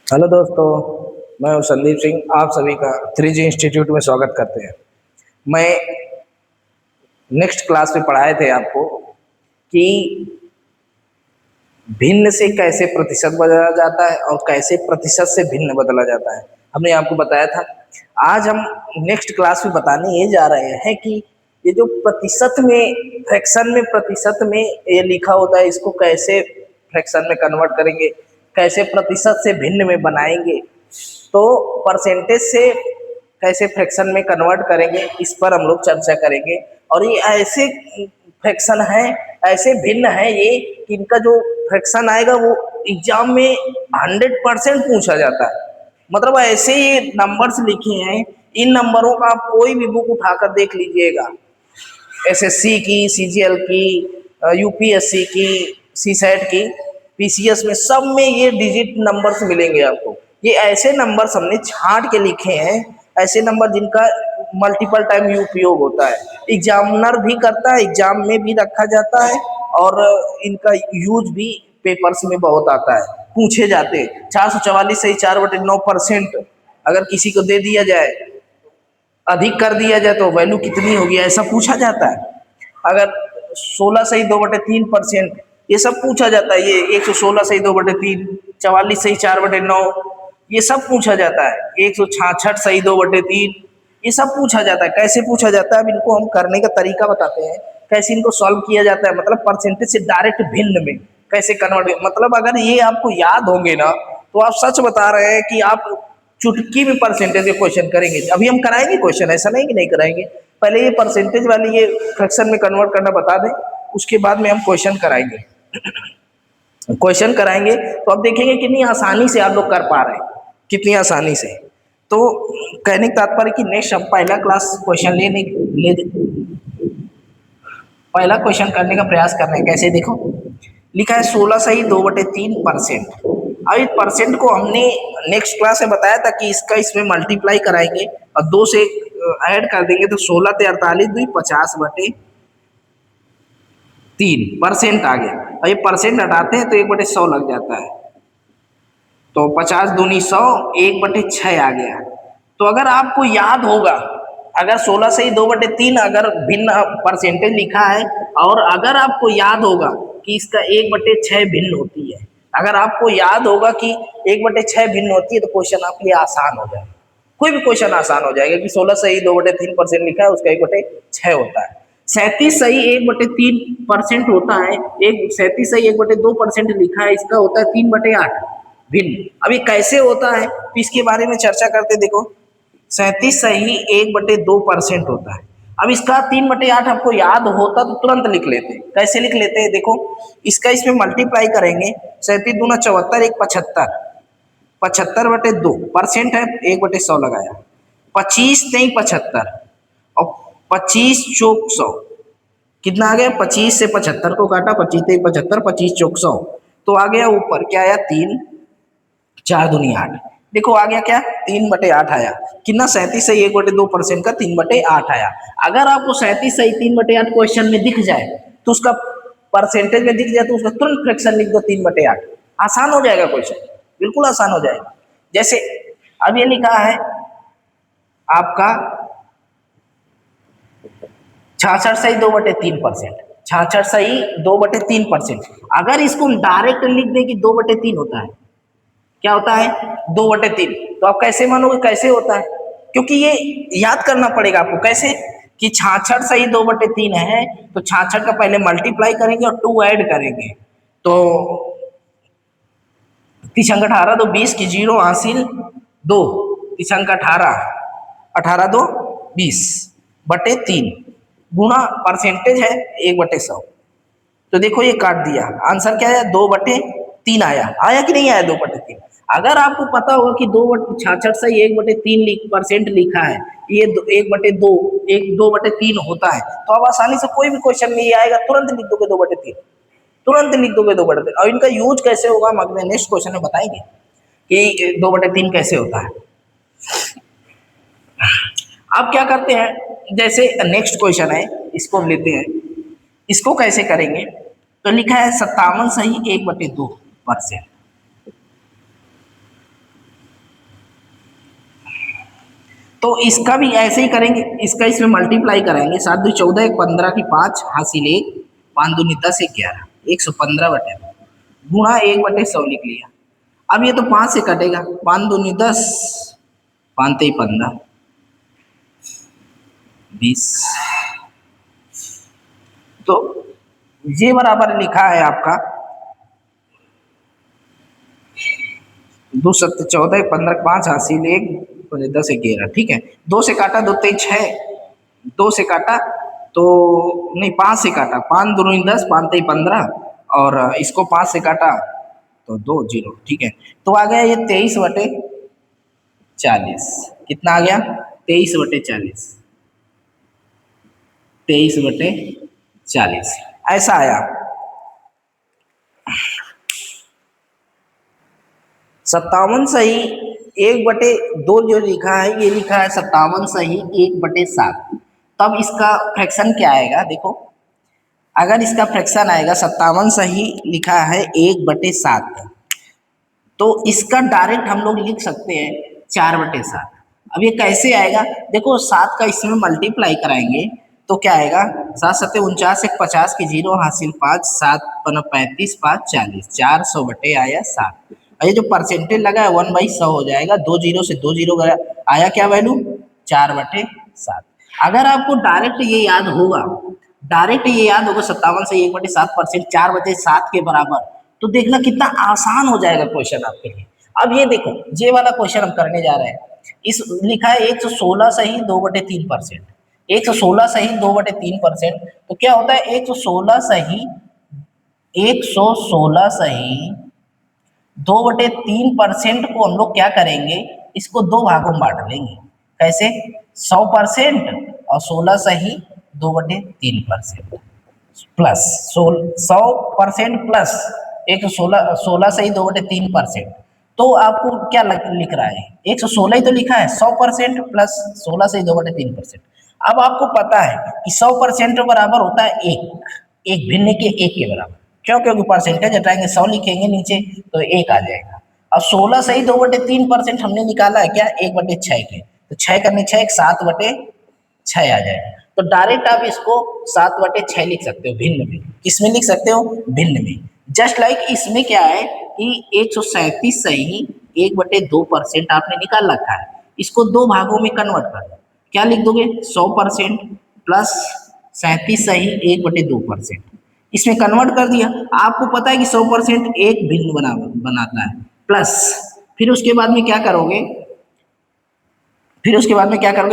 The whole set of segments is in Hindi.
हेलो दोस्तों, मैं हूं संदीप सिंह। आप सभी का 3G इंस्टीट्यूट में स्वागत करते हैं। मैं नेक्स्ट क्लास में पढ़ाए थे आपको कि भिन्न से कैसे प्रतिशत बदला जाता है और कैसे प्रतिशत से भिन्न बदला जाता है, हमने आपको बताया था। आज हम नेक्स्ट क्लास में बताने ये जा रहे हैं कि ये जो प्रतिशत में, फ्रैक्शन में प्रतिशत में ये लिखा होता है, इसको कैसे फ्रैक्शन में कन्वर्ट करेंगे, कैसे प्रतिशत से भिन्न में बनाएंगे, तो परसेंटेज से कैसे फ्रैक्शन में कन्वर्ट करेंगे, इस पर हम लोग चर्चा करेंगे। और ये ऐसे फ्रैक्शन है, ऐसे भिन्न है ये कि इनका जो फ्रैक्शन आएगा वो एग्जाम में 100% पूछा जाता है। मतलब ऐसे ये नंबर्स लिखे हैं, इन नंबरों का आप कोई भी बुक उठाकर देख लीजिएगा, एसएससी की, सीजीएल की, यूपीएससी की, सीसेट की, पीसीएस में, सब में ये डिजिट नंबर्स मिलेंगे आपको। ये ऐसे नंबर्स हमने छांट के लिखे हैं, ऐसे नंबर जिनका मल्टीपल टाइम उपयोग होता है, एग्जामिनर भी करता है, एग्जाम में भी रखा जाता है, और इनका यूज भी पेपर्स में बहुत आता है, पूछे जाते हैं। 444 सही 4/9% अगर किसी को दे दिया जाए, अधिक कर दिया जाए तो वैल्यू कितनी होगी, ऐसा पूछा जाता है। अगर 16 सही 2/3%, ये सब पूछा जाता है। ये 116 सही 2/3, 44 सही 4/9, ये सब पूछा जाता है। 166 सही 2/3, ये सब पूछा जाता है। कैसे पूछा जाता है, अब इनको हम करने का तरीका बताते हैं, कैसे इनको सॉल्व किया जाता है। मतलब परसेंटेज से डायरेक्ट भिन्न में कैसे कन्वर्ट, मतलब अगर ये आपको याद होंगे ना, तो आप सच बता रहे हैं कि आप चुटकी में परसेंटेज के क्वेश्चन करेंगे। अभी हम कराएंगे क्वेश्चन, ऐसा नहीं कि नहीं कराएंगे। पहले ये परसेंटेज वाली ये फ्रैक्शन में कन्वर्ट करना बता दें, उसके बाद में हम क्वेश्चन कराएंगे। क्वेश्चन कराएंगे तो आप देखेंगे कितनी आसानी से आप लोग कर पा रहे हैं, कितनी आसानी से। तो कहने का तात्पर्य कि नेक्स्ट हम पहला क्लास क्वेश्चन पहला क्वेश्चन करने का प्रयास कर रहे हैं। कैसे देखो, लिखा है 16 सही 2/3%। अब इस परसेंट को हमने नेक्स्ट क्लास में बताया था कि इसका इसमें मल्टीप्लाई कराएंगे और 2 से ऐड कर देंगे तो 16 ते 48 2 50/3% आ गया। और ये परसेंट हटाते हैं तो 1/100 लग जाता है, तो 50 दूनी 100, 1/6 आ गया। तो अगर आपको याद होगा, अगर 16 से ही 2/3 अगर भिन्न परसेंटेज लिखा है, और अगर आपको याद होगा कि इसका 1/6 भिन्न होती है, अगर आपको याद होगा कि 1/6 भिन्न होती है, तो क्वेश्चन आपके लिए आसान हो जाएगा। कोई भी क्वेश्चन आसान हो जाएगा कि 16 सही 2/3% लिखा है, उसका 1/6 होता है। 37 सही 1/3% होता है, एक 37 सही 1/2% लिखा है, इसका होता है 3/8 भिन्न। अभी कैसे होता है तो इसके बारे में चर्चा करते। देखो, 37 सही 1/2% होता है। अब इसका 3/8 आपको याद होता तो तुरंत लिख लेते। कैसे लिख लेते हैं, देखो, इसका इसमें मल्टीप्लाई करेंगे, 37 दूना 74, 1 75, 75/2 परसेंट है, 1/100 लगाया, 25 नहीं 75, और 25 चौक 100 कितना आ गया, 25 से 75 को काटा, 25 नहीं 75, 25 चौक 100, तो आ गया ऊपर क्या आया, 3, 4 दूनी 8। देखो आ गया क्या, 3/8 आया। कितना, 37 सही 1/2% का 3/8 आया। अगर आपको 37 सही 3/8 क्वेश्चन में दिख जाए, तो उसका परसेंटेज में दिख जाए, तो उसका तुरंत फ्रैक्शन लिख दो 3/8। आसान हो जाएगा क्वेश्चन, बिल्कुल आसान हो जाएगा। जैसे अब ये लिखा है आपका 66 सही 2/3%, 66 सही 2/3%। अगर इसको हम डायरेक्ट लिख दें कि 2/3 होता है, क्या होता है, 2/3, तो आप कैसे मानोगे कैसे होता है, क्योंकि ये याद करना पड़ेगा आपको। कैसे कि 66 सही 2/3 है, तो 66 का पहले मल्टीप्लाई करेंगे और 2 ऐड करेंगे, तो 3 अंक 18 2 20 की 0 हासिल 2, 3 अंक 18, 18 2 20/3 गुणा परसेंटेज है 1/100। तो देखो ये काट दिया, आंसर क्या आया, 2/3 आया। आया कि नहीं आया 2/3? अगर आपको पता होगा कि 66 से 1/3% लिखा है, ये 1/2, 2/3 होता है, तो आप आसानी से कोई भी क्वेश्चन में ये आएगा, तुरंत लिख दोगे 2/3, तुरंत लिख दोगे 2/3। और इनका यूज कैसे होगा हम अगले नेक्स्ट क्वेश्चन में बताएंगे कि 2/3 कैसे होता है। अब क्या करते हैं, जैसे नेक्स्ट क्वेश्चन है, इसको हम लेते हैं। इसको कैसे करेंगे, तो लिखा है 57 सही 1/2%। तो इसका भी ऐसे ही करेंगे, इसका इसमें मल्टीप्लाई कराएंगे। 7 2 14, 1 15 की 5 हासिल 1, 5 दूनी 10 1 11, 115/2 गुणा 1/100 लिख लिया। अब ये तो 5 से कटेगा, 5 दूनी 10, 5 3 15, 20। तो ये बराबर लिखा है आपका 2 7 14, 1 15 5 हासिल 1 10 11। ठीक है, 2 से काटा 2 3 6, 2 से काटा तो नहीं 5 से काटा, 5 दूनी 10, 5 3 15, और इसको 5 से काटा तो 2 0। ठीक है, तो आ गया ये 23/40। कितना आ गया? 23/40, 23/40 ऐसा आया। 57 सही 1/2 जो लिखा है, ये लिखा है 57 सही 1/7। तब इसका फ्रैक्शन क्या आएगा? देखो, अगर इसका फ्रैक्शन आएगा 57 सही लिखा है 1/7, तो इसका डायरेक्ट हम लोग लिख सकते हैं 4/7। अब ये कैसे आएगा? देखो, 7 का इसमें मल्टीप्लाई कराएंगे तो क्या आएगा? 7 7 49, 1 50 की 0 हासिल 5, 7 35 5 40, 400/7। और ये जो परसेंटेज लगा है 1/100 हो जाएगा। 2 जीरो से 2 जीरो गया, आया क्या वैल्यू? 4/7। अगर आपको डायरेक्ट ये याद होगा, 57 से 1/7%, 4/7 के बराबर, तो देखना कितना आसान हो जाएगा क्वेश्चन आपके लिए। अब ये देखो, ये वाला क्वेश्चन हम करने जा रहे हैं। इस लिखा है 116 सही 2/3%, 116 सही 2/3%। तो क्या होता है? 116 सही 2/3% को हम लोग क्या करेंगे? इसको दो भागों में बांट लेंगे। कैसे? 100% और 16 सही 2/3% प्लस 100% प्लस 116 सही 2/3%। तो आपको क्या लिख रहा है? 116 ही तो लिखा है, 100% प्लस 16 सही 2/3%। अब आपको पता है कि 100% बराबर होता है एक भिन्न के एक के बराबर। क्यों? क्योंकि परसेंटेज हटाएंगे, 100 लिखेंगे नीचे तो 1 आ जाएगा। अब 16 सही 2/3% हमने निकाला है क्या? 1/6 के, तो 6 करने 6 6 आ जाएगा। तो डायरेक्ट आप इसको 7/6 लिख सकते हो भिन्न में। किसमें लिख सकते हो? भिन्न में। जस्ट लाइक इसमें क्या है कि 137 सही 1/2% आपने निकाल रखा है, इसको दो भागों में कन्वर्ट कर दो। क्या लिख दोगे? 100% प्लस 37 सही 1/2%। इसमें कन्वर्ट कर दिया। आपको पता है कि 100% एक भिन्न बनाता है, प्लस फिर उसके बाद में क्या करोगे?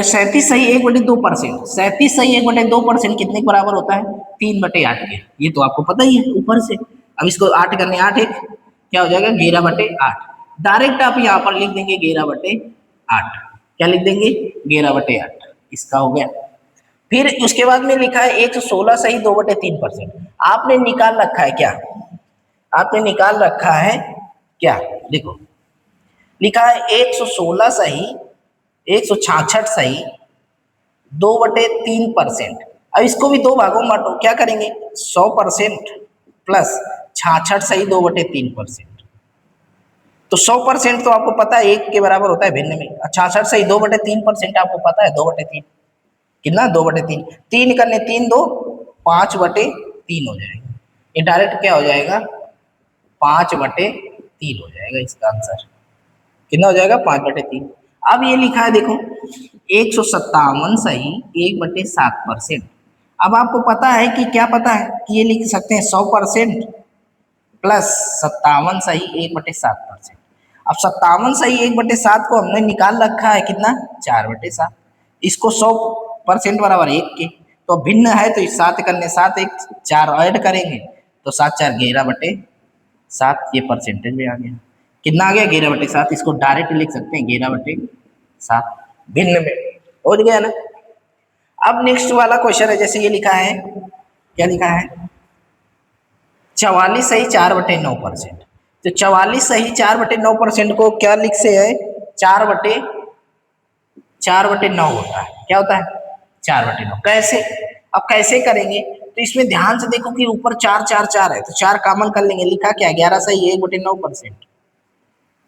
37 सही 1/2%, 37 सही 1/2% कितने के बराबर होता है? 3/8 के। ये तो आपको पता ही है ऊपर से। अब इसको 8 करने 8 एक क्या हो जाएगा? 11/8। डायरेक्ट आप यहाँ पर लिख देंगे 11/8। क्या लिख देंगे? 11/8। इसका हो गया। फिर उसके बाद में लिखा है 116 सही 2/3%। आपने निकाल रखा है क्या? आपने निकाल रखा है क्या? देखो, लिखा है 116 सही 166 सही 2/3%। अब इसको भी दो भागों में बांटो। क्या करेंगे? 100% प्लस 66 सही 2/3%। तो 100% तो आपको पता है 1 के बराबर होता है भिन्न में। 66 सही 2/3% आपको पता है 2/3। कितना? 2/3। 3 करने 3 2 5/3 हो जाएगा। ये डायरेक्ट क्या हो जाएगा? 5/3 हो जाएगा इसका आंसर। कितना हो जाएगा? 5/3। अब ये लिखा है देखो 157 सही 1/7%। अब आपको पता है कि क्या पता है कि ये लिख सकते हैं 100% प्लस 57 सही 1/7%। अब 57 सही 1/7 को हमने निकाल रखा है कितना? 4/7। इसको 100% बराबर 1 के, तो भिन्न है तो 7 करने 7 1 4 ऐड करेंगे तो 7 4 11/7। ये परसेंटेज में आ गया। कितना आ गया? 11/7। इसको डायरेक्ट लिख सकते हैं 11/7 भिन्न में। हो गया ना? अब नेक्स्ट वाला क्वेश्चन है, जैसे ये लिखा है, क्या लिखा है? 44 सही 4/9%। तो 44 सही 4/9% को क्या लिख से है? 4/9 होता है। क्या होता है? 4/9। कैसे? अब कैसे करेंगे? तो इसमें ध्यान से देखो कि ऊपर 4 4 4 है, तो 4 कॉमन कर लेंगे। लिखा क्या? 11 सही 1/9%।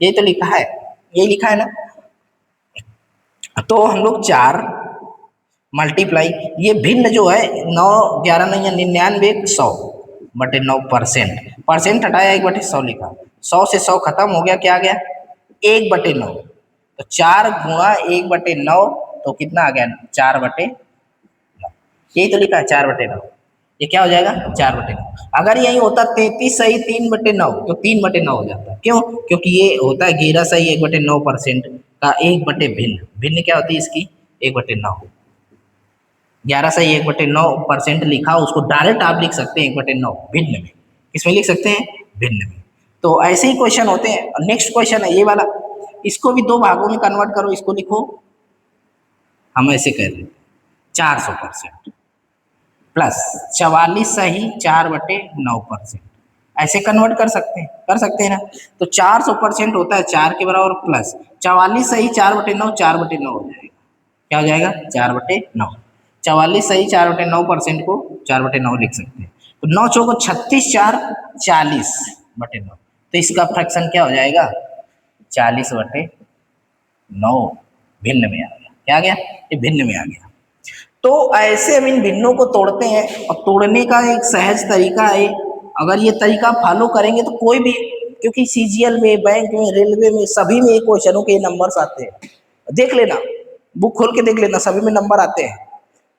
ये तो लिखा है, यही लिखा है ना? तो हम लोग 4 मल्टीप्लाई, ये भिन्न जो है 9 11 नहीं 99 100 बटे 9%, परसेंट हटाया 1/100 लिखा, 100 से 100 खत्म हो गया, क्या आ गया 1/9, तो 4 गुणा 1/9, तो कितना आ गया 4/9, यही तो लिखा है 4/9, ये क्या हो जाएगा 4/9। अगर यही होता 33 सही 3/9 तो 3/9 हो जाता, क्यों, क्योंकि ये होता है 11 सही 1/9% का 1/भिन्न, भिन्न क्या होती है इसकी 1/9, 11 सही 1/9% लिखा, उसको डायरेक्ट आप लिख सकते हैं 1/9 भिन्न में, किसमें लिख सकते हैं भिन्न में। तो ऐसे ही क्वेश्चन होते हैं। नेक्स्ट क्वेश्चन है ये वाला, इसको भी 2 भागों में कन्वर्ट करो, इसको लिखो, हम ऐसे कर रहे हैं 400% प्लस 44 सही 4/9%, ऐसे कन्वर्ट कर सकते हैं ना। तो 400% होता है 4 के बराबर, प्लस 44 सही 4/9, 4/9 हो जाएगा, क्या हो जाएगा 4/9, 44 सही 4/9% को 4/9 लिख सकते हैं। तो 9 चौको 36, 4 40/9, तो इसका फ्रैक्शन क्या हो जाएगा 40/9, भिन्न में आ गया, क्या आ गया ये भिन्न में आ गया। तो ऐसे हम इन भिन्नों को तोड़ते हैं, और तोड़ने का एक सहज तरीका है, अगर ये तरीका फॉलो करेंगे तो कोई भी, क्योंकि सीजीएल में, बैंक में, रेलवे में, सभी में क्वेश्चनों के नंबर्स आते हैं, देख लेना, बुक खोल के देख लेना, सभी में नंबर आते हैं।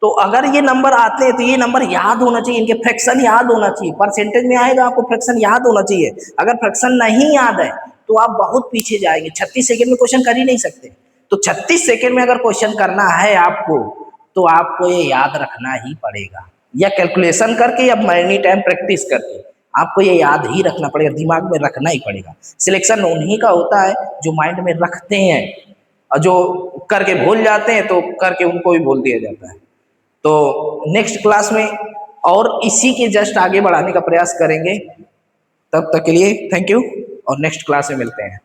तो अगर ये नंबर आते हैं तो ये नंबर याद होना चाहिए, इनके फ्रैक्शन याद होना चाहिए, परसेंटेज में आएगा आपको फ्रैक्शन याद होना चाहिए। अगर फ्रैक्शन नहीं याद है तो आप बहुत पीछे जाएंगे, 36 सेकंड में क्वेश्चन कर ही नहीं सकते। तो 36 सेकंड में अगर क्वेश्चन करना है आपको, तो आपको ये याद रखना ही पड़ेगा, या कैलकुलेशन करके या एनी टाइम प्रैक्टिस करके, आपको ये याद ही रखना पड़ेगा, दिमाग में रखना ही पड़ेगा। सिलेक्शन उन्हीं का होता है जो माइंड में रखते हैं, और जो करके भूल जाते हैं तो करके उनको भी बोल दिया जाता है। तो नेक्स्ट क्लास में और इसी के जस्ट आगे बढ़ाने का प्रयास करेंगे। तब तक के लिए थैंक यू, और नेक्स्ट क्लास में मिलते हैं।